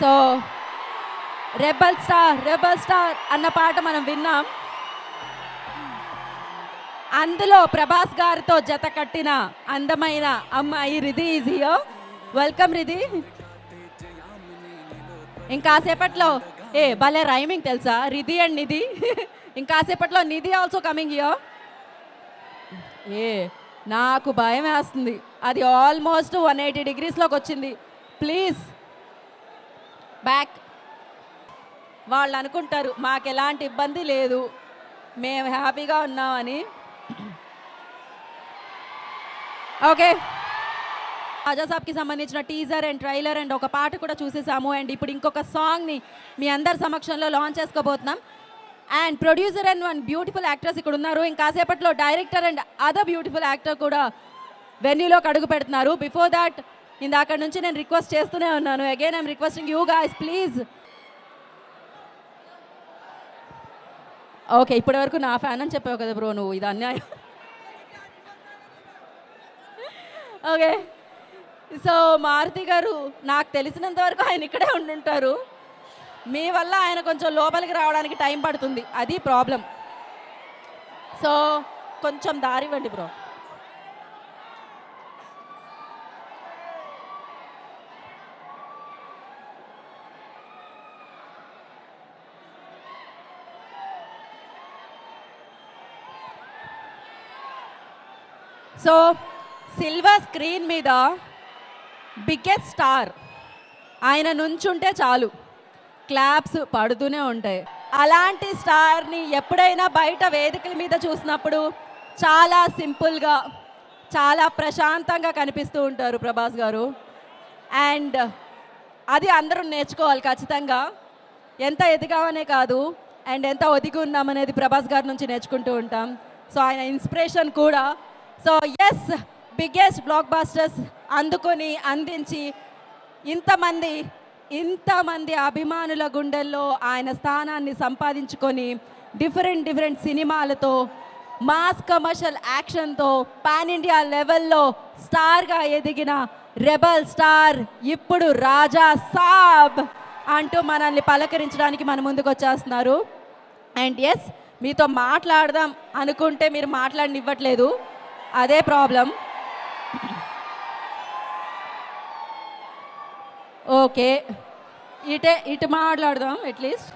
So rebel star అన్న పాట మనం విన్నాం. అందులో ప్రభాస్ గారితో జత కట్టిన అందమైన అమ్మాయి Ridhi is here. Welcome Ridhi. ఇంకాసేపట్లో భలే రైమింగ్ తెలుసా, రిధి అండ్ నిధి. ఇంకాసేపట్లో నిధి ఆల్సో కమింగ్ హియర్. నాకు భయం వేస్తుంది, అది ఆల్మోస్ట్ 180 degreesలోకి వచ్చింది. Please back. వాళ్ళు అనుకుంటారు మాకు ఎలాంటి ఇబ్బంది లేదు, మేము హ్యాపీగా ఉన్నామని. ఓకే, రాజా సాబ్కి సంబంధించిన టీజర్ అండ్ ట్రైలర్ అండ్ ఒక పాట కూడా చూసేసాము. అండ్ ఇప్పుడు ఇంకొక సాంగ్ని మీ అందరి సమక్షంలో లాంచ్ చేసుకోబోతున్నాం. And producer and one beautiful actors ఇక్కడ ఉన్నారు. ఇంకాసేపట్లో director and other beautiful actor కూడా వెన్యూలోకి అడుగు పెడుతున్నారు. బిఫోర్ దాట్ ఇందాక నుంచి నేను రిక్వెస్ట్ చేస్తూనే ఉన్నాను. Again I'm requesting you guys please. Okay, ఇప్పటి వరకు నా ఫ్యాన్ అని చెప్పావు కదా బ్రో నువ్వు, ఇది అన్యాయం. ఓకే, సో మారుతి గారు నాకు తెలిసినంత వరకు ఆయన ఇక్కడే ఉండుంటారు. మీ వల్ల ఆయన కొంచెం లోపలికి రావడానికి టైం పడుతుంది, అది ప్రాబ్లం. సో కొంచెం దారివ్వండి బ్రో. సో సిల్వర్ స్క్రీన్ మీద బిగ్గెస్ట్ స్టార్ ఆయన నుంచుంటే చాలు, క్లాప్స్ పడుతూనే ఉంటాయి. అలాంటి స్టార్ని ఎప్పుడైనా బయట వేదికల మీద చూసినప్పుడు చాలా సింపుల్గా, చాలా ప్రశాంతంగా కనిపిస్తూ ఉంటారు ప్రభాస్ గారు. అండ్ అది అందరూ నేర్చుకోవాలి ఖచ్చితంగా. ఎంత ఎదిగామనే కాదు, అండ్ ఎంత ఒదిగి ఉన్నామనేది ప్రభాస్ గారి నుంచి నేర్చుకుంటూ ఉంటాం. సో ఆయన ఇన్స్పిరేషన్ కూడా. సో ఎస్, బిగ్గెస్ట్ బ్లాక్ బాస్టర్స్ అందుకొని అందించి ఇంతమంది అభిమానుల గుండెల్లో ఆయన స్థానాన్ని సంపాదించుకొని డిఫరెంట్ సినిమాలతో, మాస్ కమర్షియల్ యాక్షన్తో పాన్ ఇండియా లెవెల్లో స్టార్గా ఎదిగిన రెబల్ స్టార్ ఇప్పుడు రాజా సాబ్ అంటూ మనల్ని పలకరించడానికి మన ముందుకు వచ్చేస్తున్నారు. అండ్ ఎస్, మీతో మాట్లాడదాం అనుకుంటే మీరు మాట్లాడనివ్వట్లేదు, అదే ప్రాబ్లం. ఓకే, ఇటు మాట్లాడదాం అట్లీస్ట్.